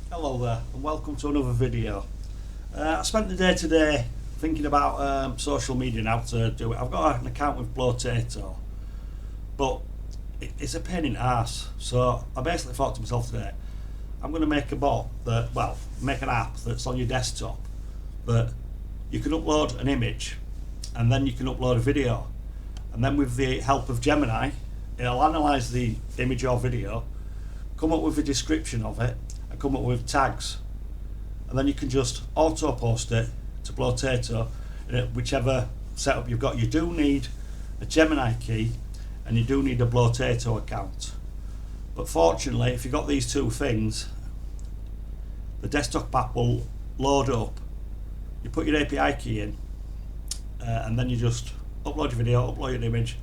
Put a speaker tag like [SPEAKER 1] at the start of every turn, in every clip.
[SPEAKER 1] Hello there and welcome to another video. I spent the day today thinking about social media and how to do it. I've got an account with Blotato, but it's a pain in the arse. So I basically thought to myself today, I'm going to make a bot make an app that's on your desktop that you can upload an image and then you can upload a video. And then with the help of Gemini, it'll analyse the image or video, come up with a description of it, and come up with tags, and then you can just auto post it to Blotato, whichever setup you've got. You do need a Gemini key and you do need a Blotato account, but fortunately if you've got these two things, the desktop app will load up. You put your API key in and then you just upload your video, upload your image,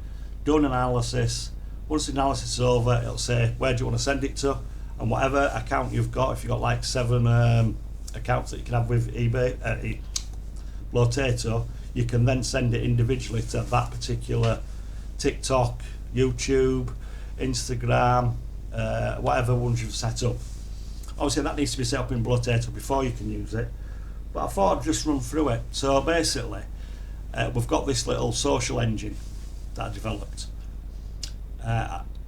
[SPEAKER 1] do an analysis. Once the analysis is over, it'll say where do you want to send it to, and whatever account you've got, if you've got like 7 accounts that you can have with Blotato, you can then send it individually to that particular TikTok, YouTube, Instagram, whatever ones you've set up. Obviously that needs to be set up in Blotato before you can use it, but I thought I'd just run through it. So basically we've got this little social engine that I developed,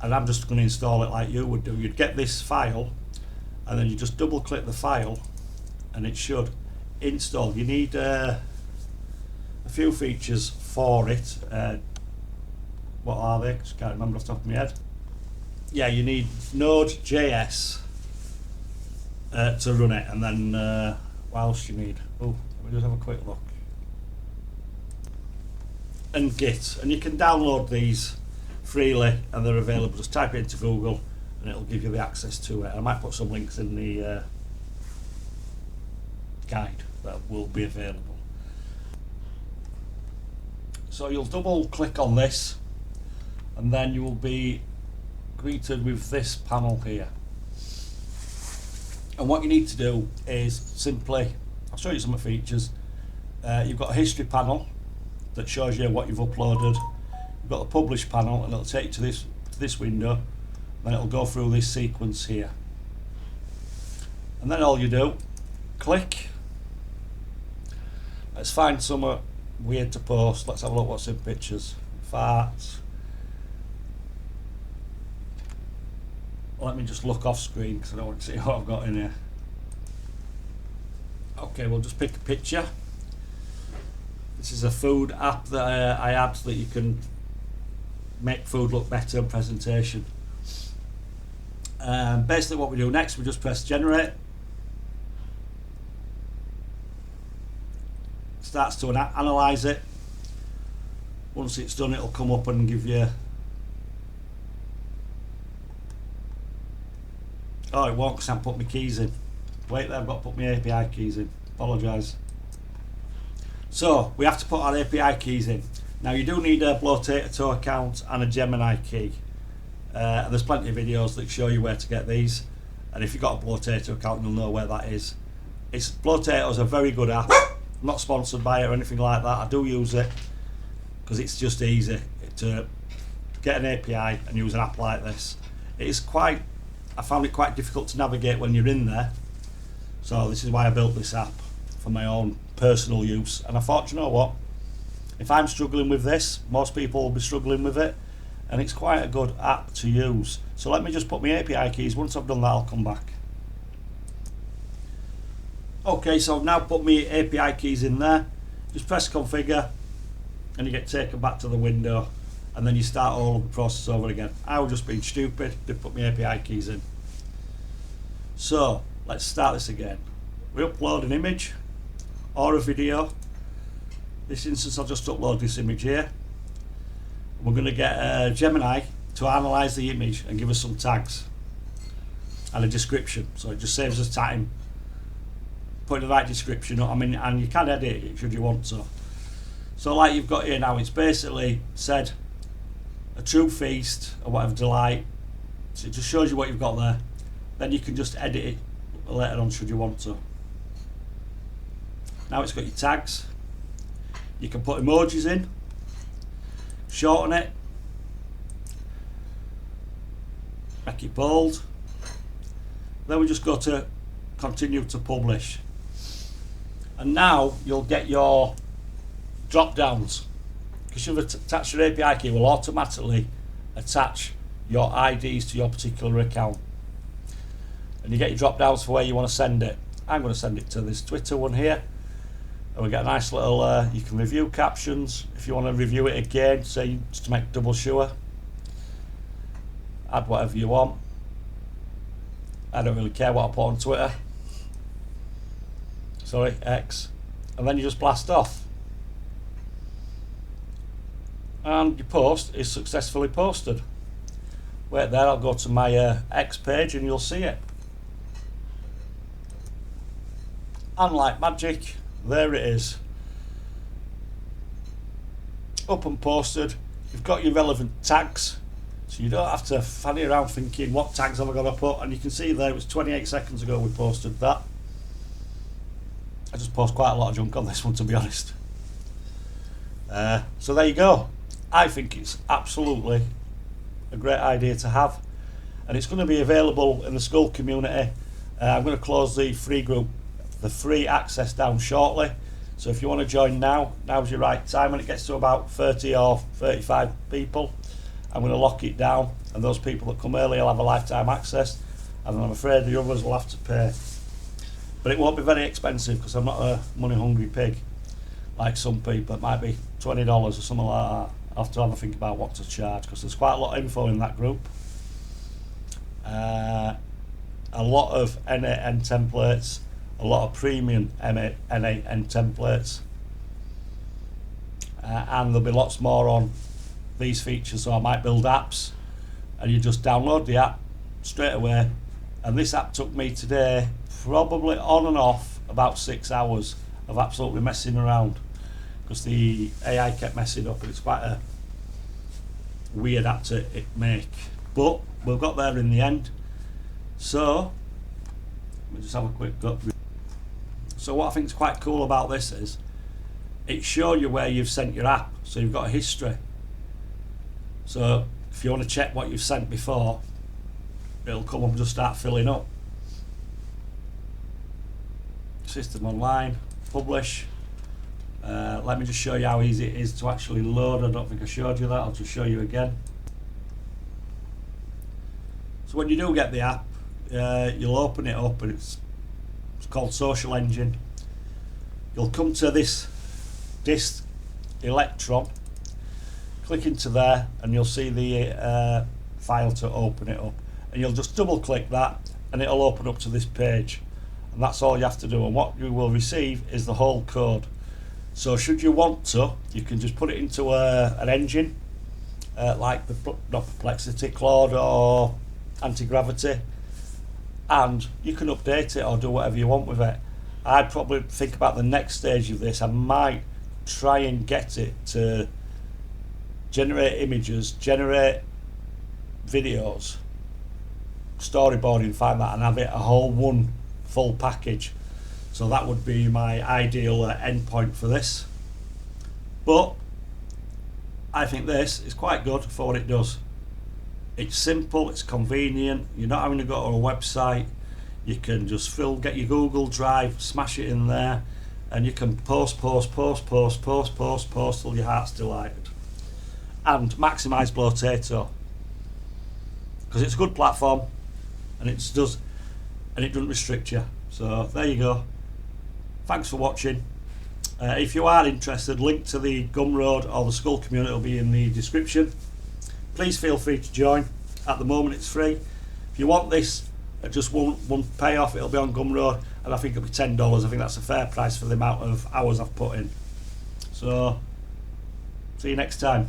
[SPEAKER 1] and I'm just going to install it like you would do. You'd get this file and then you just double click the file and it should install. You need a few features for it. What are they? Just can't remember off the top of my head. Yeah, you need Node.js to run it, and then what else you need? Oh, let me just have a quick look. And Git, and you can download these freely and they're available. Just type it into Google and it'll give you the access to it. I might put some links in the guide that will be available. So you'll double click on this and then you will be greeted with this panel here. And what you need to do is simply, I'll show you some of the features. You've got a history panel that shows you what you've uploaded. You've got the publish panel and it'll take you to this window, then it'll go through this sequence here, and then all you do, click. Let's find somewhere weird to post. Let's have a look what's in pictures. Farts. Let me just look off screen because I don't want to see what I've got in here. Okay, we'll just pick a picture. This is a food app that I had so that you can make food look better in presentation. Basically what we do next, we just press generate. Starts to analyse it. Once it's done, it'll come up and give you... Oh, it won't because I haven't put my keys in. Wait there, I've got to put my API keys in. Apologise. So we have to put our API keys in. Now you do need a Blotato account and a Gemini key. And there's plenty of videos that show you where to get these. And if you've got a Blotato account, you'll know where that is. Blotato's a very good app. I'm not sponsored by it or anything like that. I do use it because it's just easy to get an API and use an app like this. I found it quite difficult to navigate when you're in there. So this is why I built this app, for my own personal use. And I thought, you know what? If I'm struggling with this, most people will be struggling with it, and it's quite a good app to use. So let me just put my API keys. Once I've done that, I'll come back. Okay, so I've now put my API keys in there. Just press configure and you get taken back to the window, and then you start all of the process over again. I was just being stupid, didn't put my API keys in. So let's start this again. We upload an image or a video. This instance, I'll just upload this image here. We're going to get Gemini to analyse the image and give us some tags and a description, so it just saves us time putting the right description up. And you can edit it should you want to. So like you've got here now, it's basically said a true feast or whatever delight. So it just shows you what you've got there. Then you can just edit it later on should you want to. Now it's got your tags. You can put emojis in, shorten it, make it bold. Then we just go to continue to publish. And now you'll get your drop downs. Because you've attached your API key, will automatically attach your IDs to your particular account. And you get your drop downs for where you want to send it. I'm going to send it to this Twitter one here. And we get a nice little, you can review captions. If you want to review it again, say just to make double sure. Add whatever you want. I don't really care what I put on Twitter. Sorry, X. And then you just blast off. And your post is successfully posted. Wait there, I'll go to my X page and you'll see it. And like magic, there it is. Up and posted. You've got your relevant tags, so you don't have to fanny around thinking what tags have I got to put. And you can see there, it was 28 seconds ago we posted that. I just post quite a lot of junk on this one, to be honest. So there you go. I think it's absolutely a great idea to have, and it's going to be available in the school community. I'm going to close the free group, the free access, down shortly. So if you want to join now, now's your right time. When it gets to about 30 or 35 people, I'm going to lock it down, and those people that come early will have a lifetime access, and I'm afraid the others will have to pay. But it won't be very expensive because I'm not a money hungry pig like some people. It might be $20 or something like that. I'll have to have a think about what to charge, because there's quite a lot of info in that group. A lot of N8N templates, a lot of premium N8N templates, and there'll be lots more on these features. So I might build apps, and you just download the app straight away. And this app took me today probably on and off about 6 hours of absolutely messing around, because the AI kept messing up, and it's quite a weird app to make. But we've got there in the end. So we'll just have a quick go. So what I think is quite cool about this is it shows you where you've sent your app, so you've got a history. So if you want to check what you've sent before, it'll come up and just start filling up. System online, publish. Let me just show you how easy it is to actually load. I don't think I showed you that. I'll just show you again. So when you do get the app, you'll open it up, and it's called Social Engine. You'll come to this disk Electron, click into there, and you'll see the file to open it up, and you'll just double click that and it'll open up to this page, and that's all you have to do. And what you will receive is the whole code. So should you want to, you can just put it into an engine like the not Perplexity, Claude or Anti-Gravity, and you can update it or do whatever you want with it. I'd probably think about the next stage of this. I might try and get it to generate images, generate videos, storyboarding, find that, and have it a whole one full package. So that would be my ideal endpoint for this. But I think this is quite good for what it does. It's simple, it's convenient, you're not having to go to a website. You can just get your Google Drive, smash it in there, and you can post till your heart's delighted. And maximise Blotato, because it's a good platform, and it doesn't restrict you. So there you go. Thanks for watching. If you are interested, link to the Gumroad or the school community will be in the description. Please feel free to join. At the moment it's free. If you want this at just one payoff, it'll be on Gumroad, and I think it'll be $10. I think that's a fair price for the amount of hours I've put in. So see you next time.